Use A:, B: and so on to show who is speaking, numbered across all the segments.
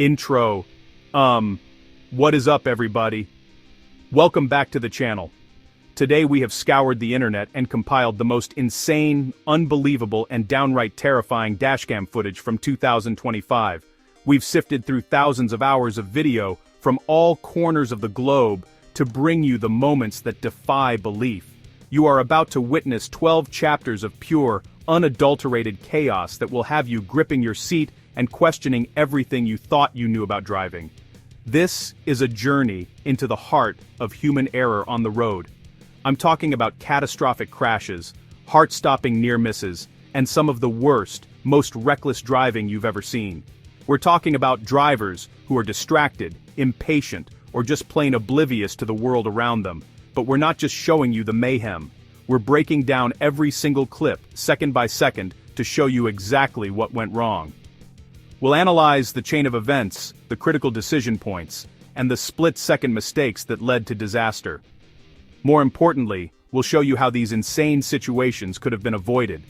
A: Intro. What is up, everybody? Welcome back to the channel. Today we have scoured the internet and compiled the most insane, unbelievable, and downright terrifying dashcam footage from 2025. We've sifted through thousands of hours of video from all corners of the globe to bring you the moments that defy belief. You are about to witness 12 chapters of pure, unadulterated chaos that will have you gripping your seat and questioning everything you thought you knew about driving. This is a journey into the heart of human error on the road. I'm talking about catastrophic crashes, heart-stopping near misses, and some of the worst, most reckless driving you've ever seen. We're talking about drivers who are distracted, impatient, or just plain oblivious to the world around them. But we're not just showing you the mayhem. We're breaking down every single clip, second by second, to show you exactly what went wrong. We'll analyze the chain of events, the critical decision points, and the split-second mistakes that led to disaster. More importantly, we'll show you how these insane situations could have been avoided.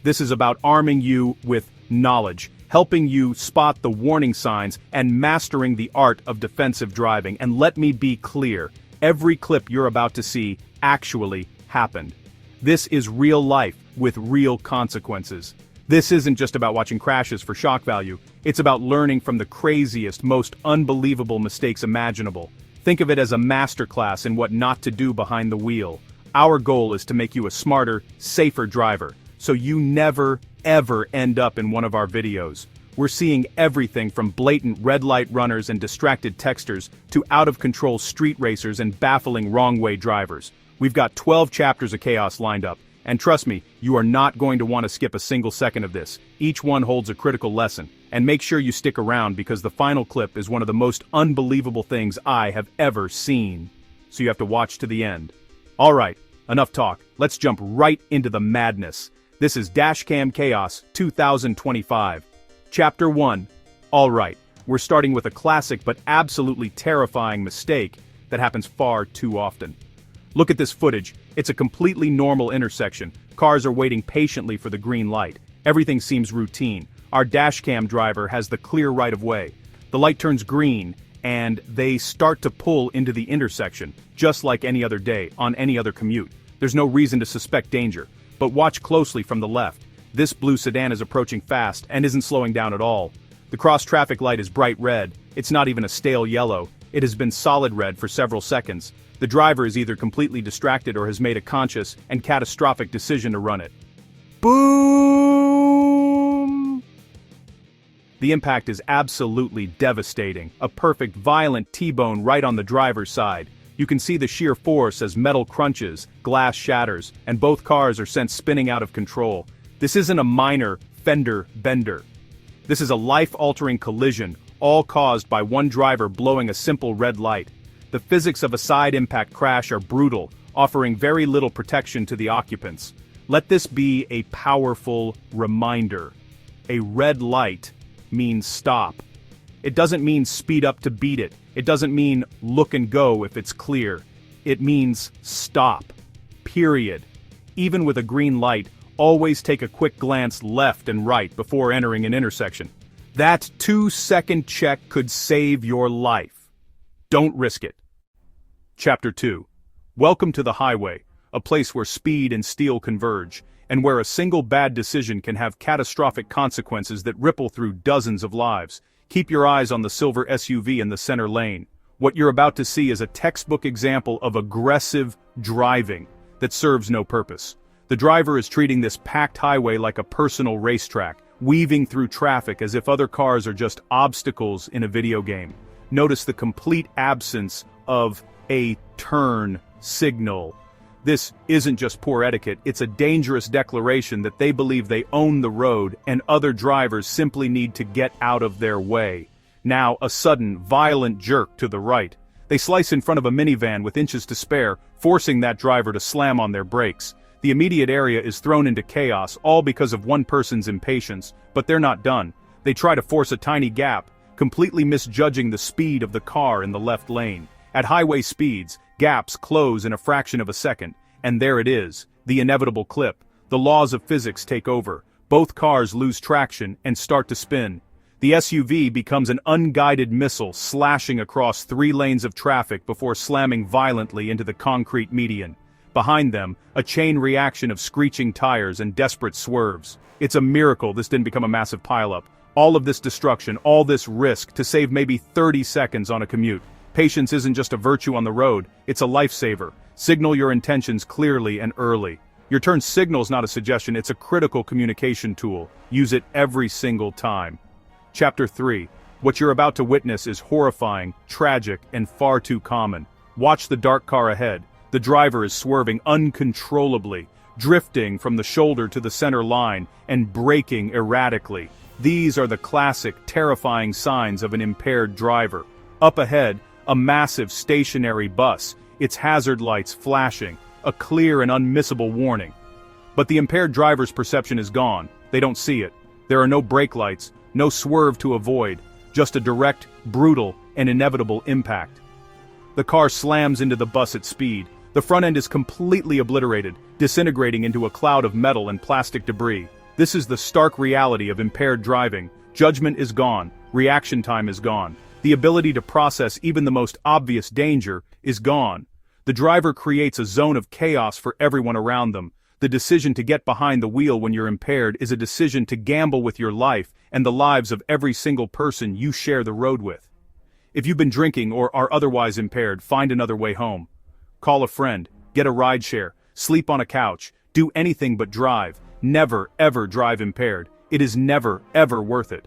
A: This is about arming you with knowledge, helping you spot the warning signs, and mastering the art of defensive driving. And let me be clear, every clip you're about to see actually happened. This is real life with real consequences. This isn't just about watching crashes for shock value, it's about learning from the craziest, most unbelievable mistakes imaginable. Think of it as a masterclass in what not to do behind the wheel. Our goal is to make you a smarter, safer driver, so you never, ever end up in one of our videos. We're seeing everything from blatant red light runners and distracted texters to out-of-control street racers and baffling wrong-way drivers. We've got 12 chapters of chaos lined up. And trust me, you are not going to want to skip a single second of this. Each one holds a critical lesson. And make sure you stick around because the final clip is one of the most unbelievable things I have ever seen. So you have to watch to the end. Alright, enough talk. Let's jump right into the madness. This is Dashcam Chaos 2025. Chapter 1. Alright, we're starting with a classic but absolutely terrifying mistake that happens far too often. Look at this footage. It's a completely normal intersection. Cars are waiting patiently for the green light. Everything seems routine. Our dashcam driver has the clear right of way. The light turns green, and they start to pull into the intersection, just like any other day, on any other commute. There's no reason to suspect danger. But watch closely from the left. This blue sedan is approaching fast and isn't slowing down at all. The cross-traffic light is bright red. It's not even a stale yellow. It has been solid red for several seconds. The driver is either completely distracted or has made a conscious and catastrophic decision to run it. Boom! The impact is absolutely devastating. A perfect, violent T-bone right on the driver's side. You can see the sheer force as metal crunches, glass shatters, and both cars are sent spinning out of control. This isn't a minor fender bender. This is a life-altering collision, all caused by one driver blowing a simple red light. The physics of a side impact crash are brutal, offering very little protection to the occupants. Let this be a powerful reminder. A red light means stop. It doesn't mean speed up to beat it. It doesn't mean look and go if it's clear. It means stop. Period. Even with a green light, always take a quick glance left and right before entering an intersection. That 2-second check could save your life. Don't risk it. Chapter 2. Welcome to the highway, a place where speed and steel converge, and where a single bad decision can have catastrophic consequences that ripple through dozens of lives. Keep your eyes on the silver SUV in the center lane. What you're about to see is a textbook example of aggressive driving that serves no purpose. The driver is treating this packed highway like a personal racetrack, weaving through traffic as if other cars are just obstacles in a video game. Notice the complete absence of a turn signal. This isn't just poor etiquette, it's a dangerous declaration that they believe they own the road and other drivers simply need to get out of their way. Now, a sudden, violent jerk to the right. They slice in front of a minivan with inches to spare, forcing that driver to slam on their brakes. The immediate area is thrown into chaos, all because of one person's impatience, but they're not done. They try to force a tiny gap, completely misjudging the speed of the car in the left lane. At highway speeds, gaps close in a fraction of a second, and there it is, the inevitable clip. The laws of physics take over. Both cars lose traction and start to spin. The SUV becomes an unguided missile slashing across 3 lanes of traffic before slamming violently into the concrete median. Behind them, a chain reaction of screeching tires and desperate swerves. It's a miracle this didn't become a massive pileup. All of this destruction, all this risk to save maybe 30 seconds on a commute. Patience isn't just a virtue on the road, it's a lifesaver. Signal your intentions clearly and early. Your turn signal is not a suggestion, it's a critical communication tool. Use it every single time. Chapter 3. What you're about to witness is horrifying, tragic, and far too common. Watch the dark car ahead. The driver is swerving uncontrollably, drifting from the shoulder to the center line, and braking erratically. These are the classic, terrifying signs of an impaired driver. Up ahead, a massive stationary bus, its hazard lights flashing, a clear and unmissable warning. But the impaired driver's perception is gone. They don't see it. There are no brake lights, no swerve to avoid, just a direct, brutal, and inevitable impact. The car slams into the bus at speed. The front end is completely obliterated, disintegrating into a cloud of metal and plastic debris. This is the stark reality of impaired driving. Judgment is gone, reaction time is gone. The ability to process even the most obvious danger is gone. The driver creates a zone of chaos for everyone around them. The decision to get behind the wheel when you're impaired is a decision to gamble with your life and the lives of every single person you share the road with. If you've been drinking or are otherwise impaired, find another way home. Call a friend, get a rideshare, sleep on a couch, do anything but drive. Never, ever drive impaired. It is never, ever worth it.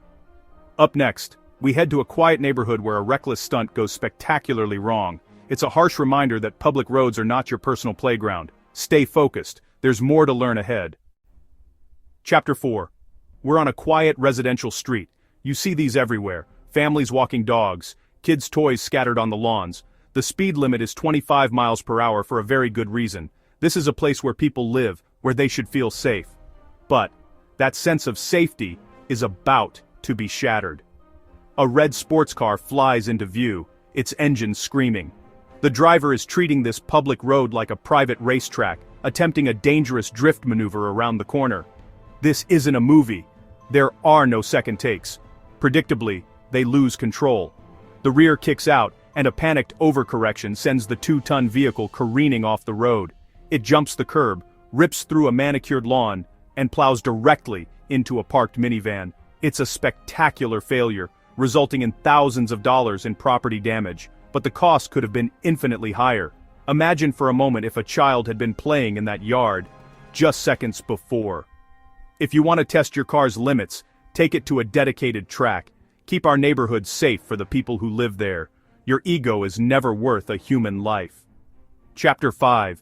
A: Up next, we head to a quiet neighborhood where a reckless stunt goes spectacularly wrong. It's a harsh reminder that public roads are not your personal playground. Stay focused. There's more to learn ahead. Chapter 4. We're on a quiet residential street. You see these everywhere. Families walking dogs, kids' toys scattered on the lawns. The speed limit is 25 miles per hour for a very good reason. This is a place where people live, where they should feel safe. But that sense of safety is about to be shattered. A red sports car flies into view, its engine screaming. The driver is treating this public road like a private racetrack, attempting a dangerous drift maneuver around the corner. This isn't a movie. There are no second takes. Predictably, they lose control. The rear kicks out, and a panicked overcorrection sends the 2-ton vehicle careening off the road. It jumps the curb, rips through a manicured lawn, and plows directly into a parked minivan. It's a spectacular failure, resulting in thousands of dollars in property damage, but the cost could have been infinitely higher. Imagine for a moment if a child had been playing in that yard just seconds before. If you want to test your car's limits, take it to a dedicated track. Keep our neighborhoods safe for the people who live there. Your ego is never worth a human life. Chapter 5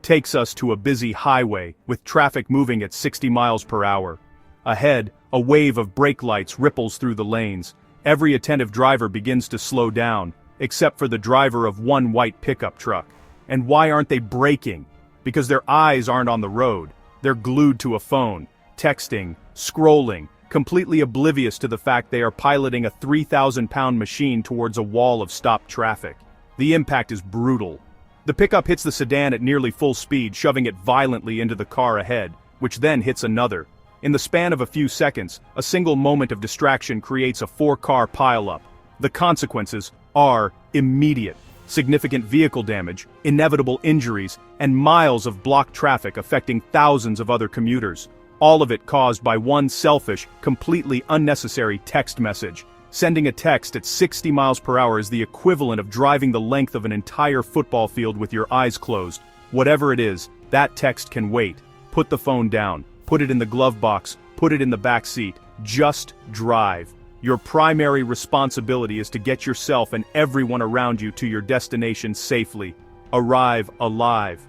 A: takes us to a busy highway with traffic moving at 60 miles per hour. Ahead, a wave of brake lights ripples through the lanes. Every attentive driver begins to slow down, except for the driver of one white pickup truck. And why aren't they braking? Because their eyes aren't on the road. They're glued to a phone, texting, scrolling, completely oblivious to the fact they are piloting a 3,000-pound machine towards a wall of stopped traffic. The impact is brutal. The pickup hits the sedan at nearly full speed, shoving it violently into the car ahead, which then hits another. In the span of a few seconds, a single moment of distraction creates a 4-car pileup. The consequences are immediate. Significant vehicle damage, inevitable injuries, and miles of blocked traffic affecting thousands of other commuters. All of it caused by one selfish, completely unnecessary text message. Sending a text at 60 miles per hour is the equivalent of driving the length of an entire football field with your eyes closed. Whatever it is, that text can wait. Put the phone down. Put it in the glove box. Put it in the back seat. Just drive. Your primary responsibility is to get yourself and everyone around you to your destination safely. Arrive alive.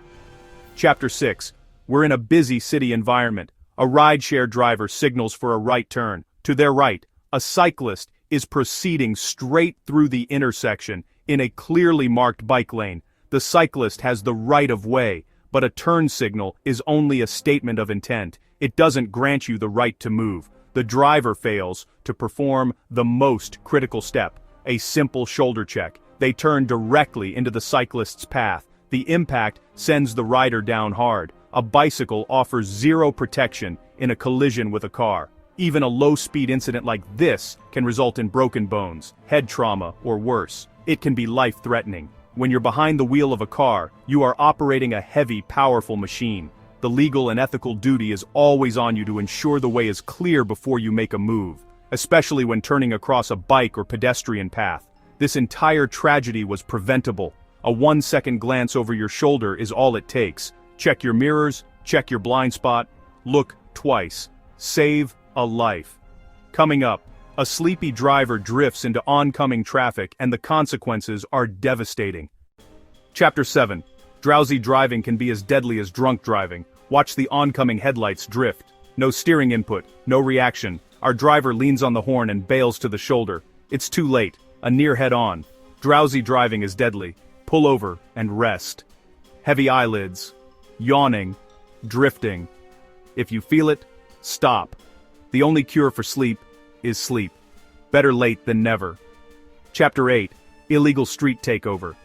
A: Chapter 6. We're in a busy city environment. A rideshare driver signals for a right turn. To their right, a cyclist is proceeding straight through the intersection in a clearly marked bike lane. The cyclist has the right of way, but a turn signal is only a statement of intent. It doesn't grant you the right to move. The driver fails to perform the most critical step, a simple shoulder check. They turn directly into the cyclist's path. The impact sends the rider down hard. A bicycle offers zero protection in a collision with a car. Even a low-speed incident like this can result in broken bones, head trauma, or worse. It can be life-threatening. When you're behind the wheel of a car, you are operating a heavy, powerful machine. The legal and ethical duty is always on you to ensure the way is clear before you make a move, especially when turning across a bike or pedestrian path. This entire tragedy was preventable. A 1-second glance over your shoulder is all it takes. Check your mirrors, check your blind spot, look twice. Save a life. Coming up, a sleepy driver drifts into oncoming traffic and the consequences are devastating. Chapter 7. Drowsy driving can be as deadly as drunk driving. Watch the oncoming headlights drift. No steering input, no reaction. Our driver leans on the horn and bails to the shoulder. It's too late. A near head-on. Drowsy driving is deadly. Pull over and rest. Heavy eyelids. Yawning. Drifting. If you feel it, stop. The only cure for sleep is sleep. Better late than never. Chapter 8. Illegal street takeover.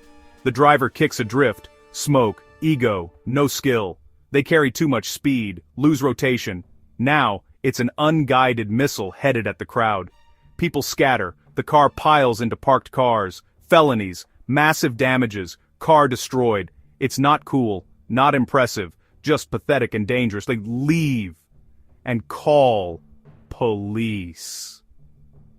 A: The driver kicks adrift. Smoke, ego, no skill. They carry too much speed, lose rotation. Now, it's an unguided missile headed at the crowd. People scatter, the car piles into parked cars. Felonies, massive damages, car destroyed. It's not cool, not impressive, just pathetic and dangerous. They leave and call police.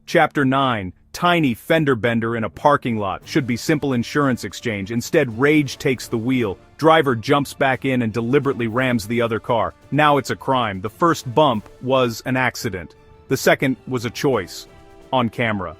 A: Chapter 9. Tiny fender bender in a parking lot. Should be simple insurance exchange. Instead, rage takes the wheel. Driver jumps back in and deliberately rams the other car. Now it's a crime. The first bump was an accident. The second was a choice. On camera.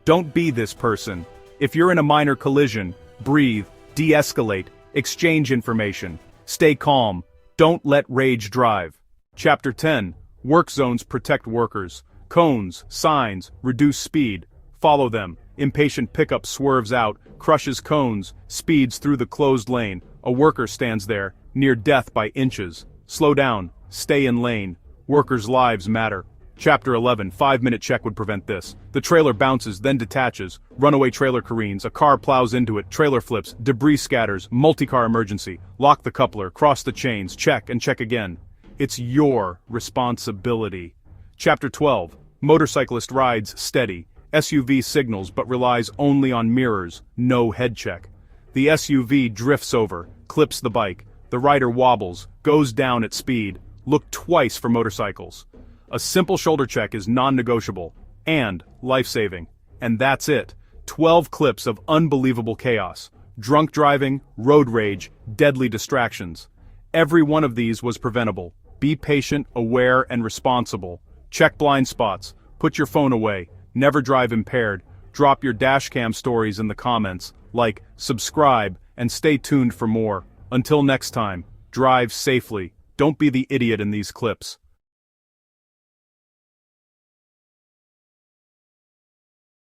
A: Don't be this person. If you're in a minor collision, breathe, de-escalate, exchange information. Stay calm. Don't let rage drive. Chapter 10. Work zones protect workers. Cones, signs, reduce speed. Follow them. Impatient pickup swerves out, crushes cones, speeds through the closed lane. A worker stands there, near death by inches. Slow down. Stay in lane. Workers' lives matter. Chapter 11. 5-minute check would prevent this. The trailer bounces, then detaches. Runaway trailer careens. A car plows into it. Trailer flips. Debris scatters. Multi-car emergency. Lock the coupler. Cross the chains. Check and check again. It's your responsibility. Chapter 12. Motorcyclist rides steady. SUV signals but relies only on mirrors, no head check. The SUV drifts over, clips the bike. The rider wobbles, goes down at speed. Look twice for motorcycles. A simple shoulder check is non-negotiable and life-saving. And that's it. 12 clips of unbelievable chaos. Drunk driving, road rage, deadly distractions. Every one of these was preventable. Be patient, aware, and responsible. Check blind spots. Put your phone away. Never drive impaired. Drop your dashcam stories in the comments. Like, subscribe, and stay tuned for more. Until next time, drive safely. Don't be the idiot in these clips.